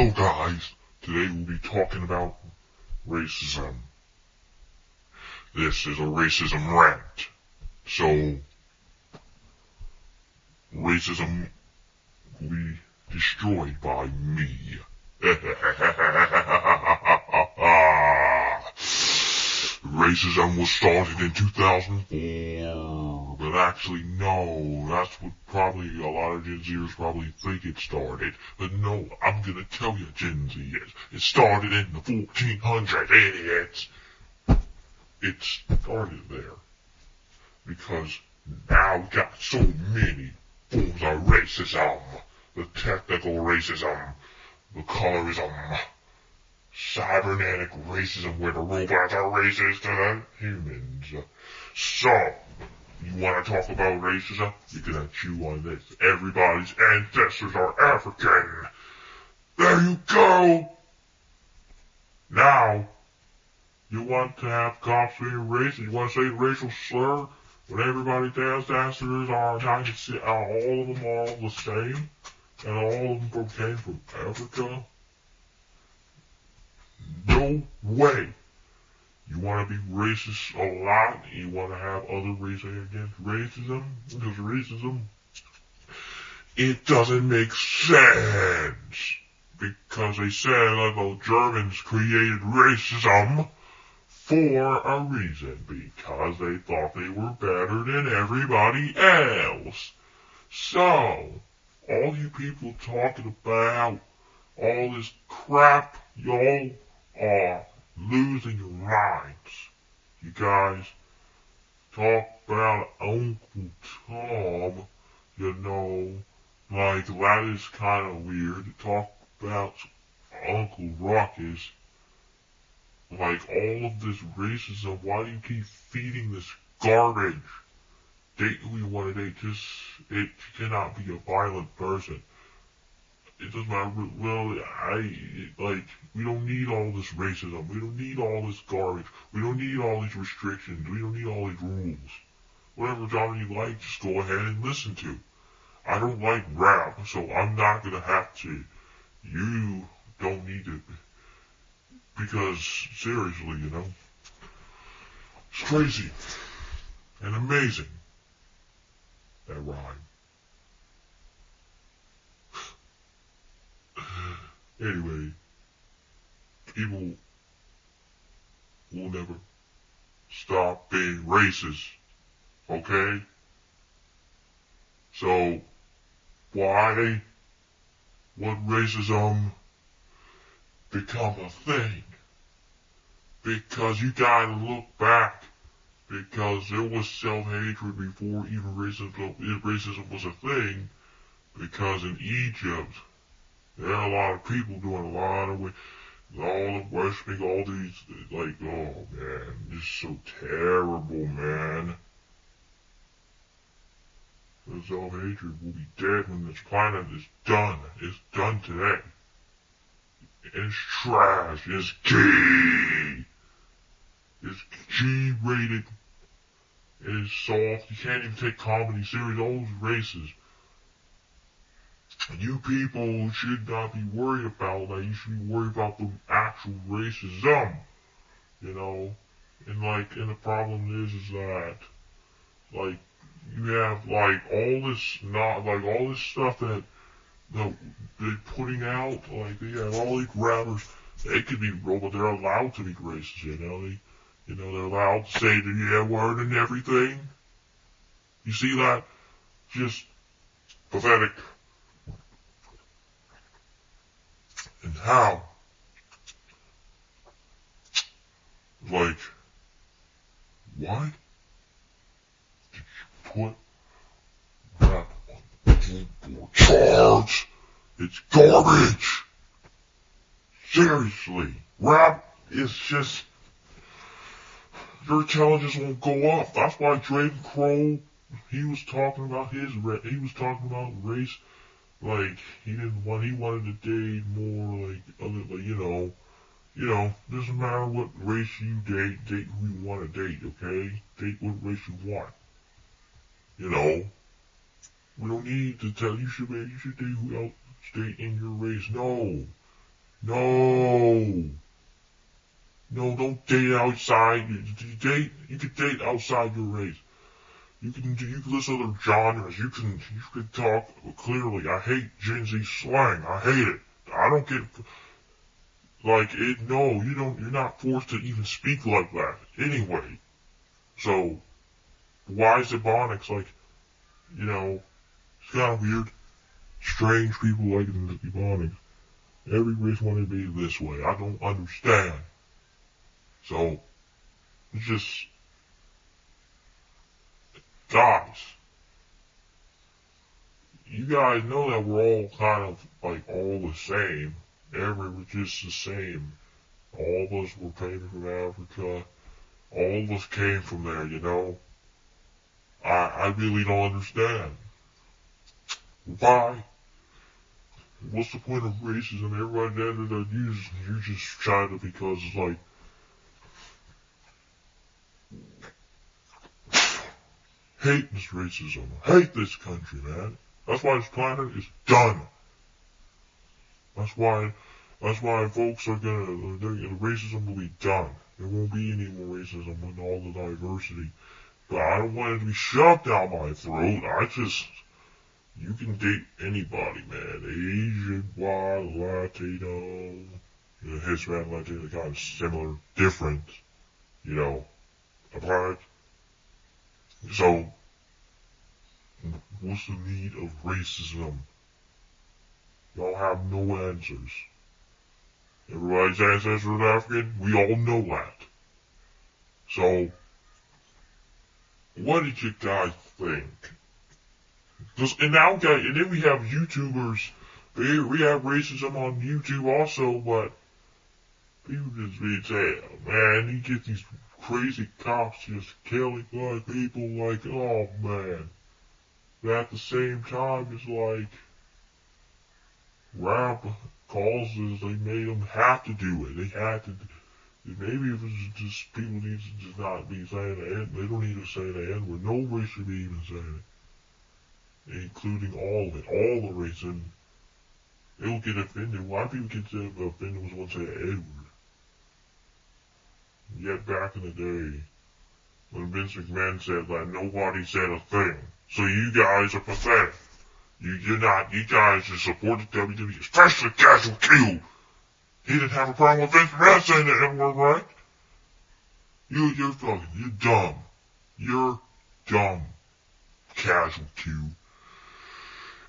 So guys, today we'll be talking about racism. This is a racism rant. So, racism will be destroyed by me. Racism was started in 2004, but actually no, that's what probably a lot of Gen Zers probably think it started. But no, I'm gonna tell you, Gen Z, it started in the 1400s, idiots. It started there because now we got so many forms of racism. The technical racism, the colorism, cybernetic racism where the robots are racist to the humans. So, you want to talk about racism? You're gonna chew on this. Everybody's ancestors are African. There you go! Now, you want to have cops being racist? You want to say racial slur? When everybody's ancestors are Chinese, all of them are all the same? And all of them came from Africa? No way. You want to be racist a lot, you want to have other races against racism, because racism, it doesn't make sense. Because they said that the Germans created racism for a reason, because they thought they were better than everybody else. So, all you people talking about all this crap, y'all are losing your minds. You guys talk about Uncle Tom, you know, like that is kind of weird. To talk about Uncle Ruckus, like all of this racism. Why do you keep feeding this garbage? Date who you want to date. It cannot be a violent person. It doesn't matter. Well, we don't need all this racism. We don't need all this garbage. We don't need all these restrictions. We don't need all these rules. Whatever genre you like, just go ahead and listen to. I don't like rap, so I'm not gonna have to. You don't need to. Because, seriously, you know, it's crazy. And amazing. That rhyme. Anyway, people will never stop being racist, okay? So, why would racism become a thing? Because you gotta look back, because there was self-hatred before even racism was a thing, because in Egypt, there are a lot of people doing a lot of, all the worshiping, all these, like, oh man, this is so terrible, man. The self-hatred will be dead when this planet is done. It's done today. It's trash. It's gay. It's G-rated. It's soft. You can't even take comedy serious. All those races. You people should not be worried about that. You should be worried about the actual racism. You know? And the problem is that, like, you have, like, all this stuff that they're putting out, like, they have all these rappers, they could be, but they're allowed to be racist, you know? They're allowed to say the N-word and everything. You see that? Just pathetic. And how? Like, what? Did you put rap on the Billboard charts? It's garbage! Seriously, rap is just, your intelligence won't go up. That's why Draven Crow, he was talking about race. Like, he wanted to date more, like, other, doesn't matter what race you date who you want to date, okay? Date what race you want. You know? We don't need to tell you should date who else date in your race. No. No. No, don't date outside. You can date outside your race. You can listen to other genres. You can talk clearly. I hate Gen Z slang. I hate it. I don't get, like, it, no, you're not forced to even speak like that. Anyway. So, why is Ebonics like, it's kind of weird. Strange people like the Ebonics. Every race want to be this way. I don't understand. So, it's just, guys, you guys know that we're all kind of like all the same. We're just the same. All of us were painted from Africa. All of us came from there, I really don't understand. Why? What's the point of racism? Everybody that you just try to, because it's like, hate this racism. Hate this country, man. That's why this planet is done. That's why folks are racism will be done. There won't be any more racism with all the diversity. But I don't want it to be shoved down my throat. You can date anybody, man. Asian, white, Latino, Hispanic, Latino, kind of similar, different, apart. So, what's the need of racism? Y'all have no answers. Everybody's ancestors are African. We all know that. So, what did you guys think? And then we have YouTubers. We have racism on YouTube also, but people just be saying, man, you get these crazy cops just killing black people, like, oh man. But at the same time, it's like, rap causes, they made them have to do it. They had to. Maybe if it's just people need to just not be saying the N. They don't need to say the N word. No race should be even saying it, including all of it, all the race. And they will get offended. Why people get offended was one say Edward. Yet back in the day, when Vince McMahon said that, nobody said a thing. So you guys are pathetic. You guys just supported WWE, especially Casual Q. He didn't have a problem with Vince McMahon saying the N-word, right? You're dumb. You're dumb, Casual Q.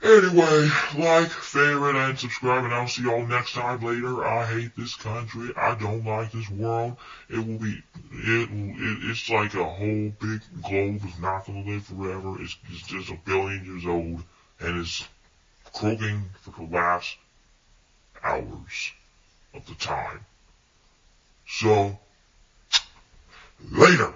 Anyway, like, favorite, and subscribe, and I'll see y'all next time later. I hate this country. I don't like this world. It's like a whole big globe. It's not gonna live forever. It's just 1 billion years old, and it's croaking for the last hours of the time. So, later.